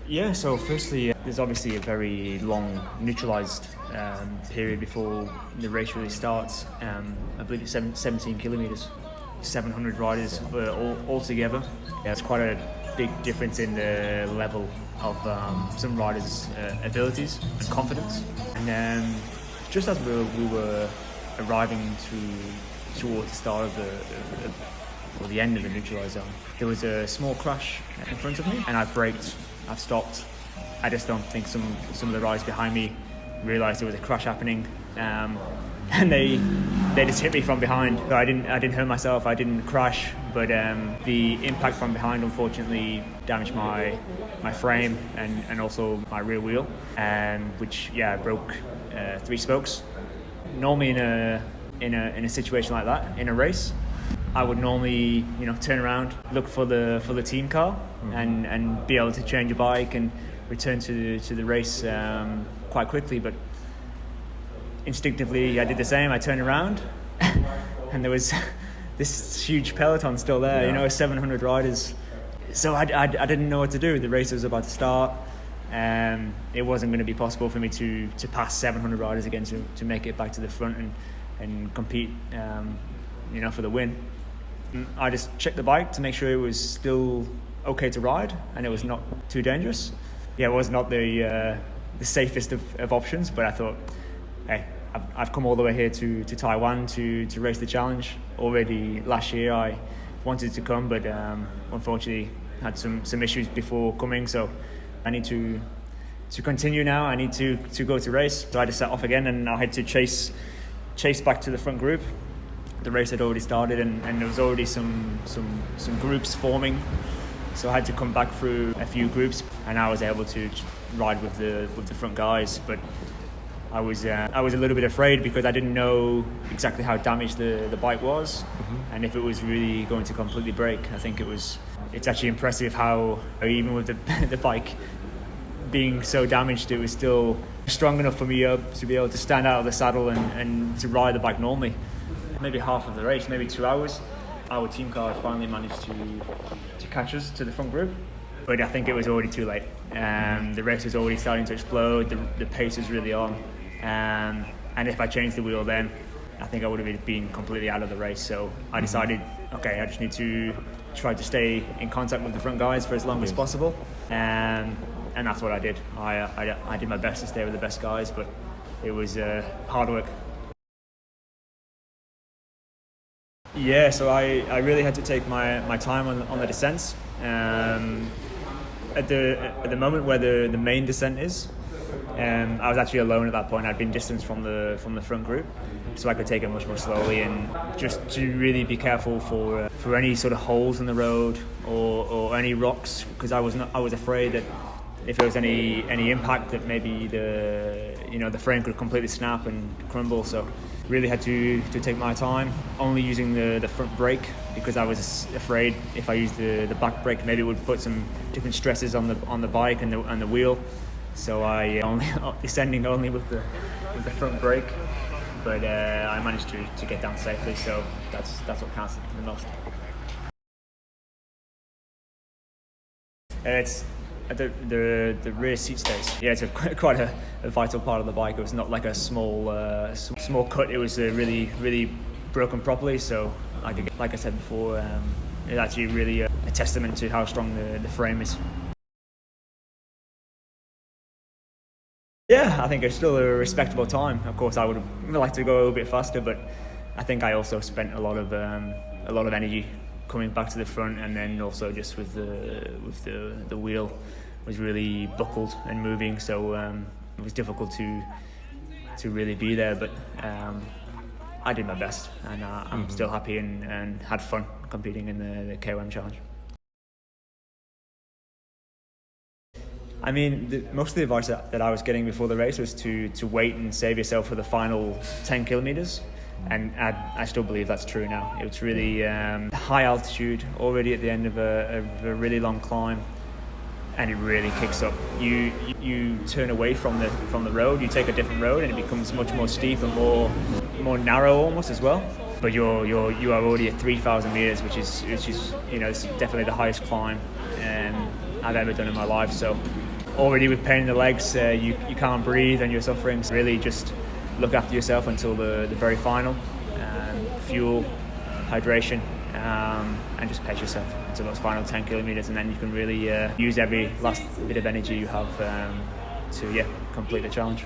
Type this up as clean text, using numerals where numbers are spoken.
Yeah, so firstly, there's obviously a very long neutralised period before the race really starts. I believe it's 17 kilometres, 700 riders all together. Yeah, it's quite a big difference in the level of some riders' abilities and confidence. And just as we were arriving towards the start of the end of the neutralised zone, there was a small crash in front of me, and I braked. I've stopped. I just don't think some of the riders behind me realised there was a crash happening, and they just hit me from behind. So I didn't hurt myself. I didn't crash, but the impact from behind unfortunately damaged my frame and also my rear wheel, which broke 3 spokes. Normally in a situation like that in a race, I would normally, turn around, look for the team car, and be able to change a bike and return to the race quite quickly. But instinctively, I did the same. I turned around, and there was this huge peloton still there. 700 riders. So I didn't know what to do. The race was about to start. It wasn't going to be possible for me to pass 700 riders again to make it back to the front and compete, for the win. I just checked the bike to make sure it was still okay to ride and it was not too dangerous. Yeah, it was not the safest of options, but I thought, hey, I've come all the way here to Taiwan to race the challenge. Already last year I wanted to come, but unfortunately had some issues before coming, so I need to continue now. I need to go to race. So I just set off again, and I had to chase back to the front group. The race had already started, and there was already some groups forming, so I had to come back through a few groups, and I was able to ride with the front guys. But I was a little bit afraid because I didn't know exactly how damaged the bike was, and if it was really going to completely break. I think it's actually impressive how even with the bike being so damaged, it was still strong enough for me to be able to stand out of the saddle and to ride the bike normally. Maybe half of the race, maybe 2 hours, our team car finally managed to catch us to the front group, but I think it was already too late. The race was already starting to explode. The pace was really on, and if I changed the wheel then, I think I would have been completely out of the race. So I decided, okay, I just need to try to stay in contact with the front guys for as long as possible, and that's what I did. I did my best to stay with the best guys, but it was hard work. Yeah, so I really had to take my time on the descents. At the moment where the main descent is, I was actually alone at that point. I'd been distanced from the front group, so I could take it much more slowly and just to really be careful for any sort of holes in the road or any rocks, because I was afraid that if there was any impact that maybe the frame could completely snap and crumble. So really had to take my time, only using the front brake because I was afraid if I used the back brake maybe it would put some different stresses on the bike and the wheel. So I only descending only with the front brake, but I managed to get down safely. So that's what counts the most. It's the rear seat stays. Yeah, it's quite a vital part of the bike. It was not like a small cut. It was really broken properly. So like I said before, it's actually really a testament to how strong the frame is. Yeah, I think it's still a respectable time. Of course, I would have liked to go a little bit faster, but I think I also spent a lot of energy coming back to the front, and then also just with the wheel was really buckled and moving, so it was difficult to really be there. But I did my best, and I'm still happy and had fun competing in the KOM challenge. I mean, most of the advice that I was getting before the race was to wait and save yourself for the final 10 kilometers. And I still believe that's true now. It's really high altitude, already at the end of a really long climb, and it really kicks up. You turn away from the road, you take a different road, and it becomes much more steep and more narrow almost as well. But you are already at 3,000 meters, which is it's definitely the highest climb I've ever done in my life. So already with pain in the legs, you can't breathe and you're suffering. So really just look after yourself until the very final. Fuel, hydration, and just pace yourself until those final 10 kilometers, and then you can really use every last bit of energy you have to complete the challenge.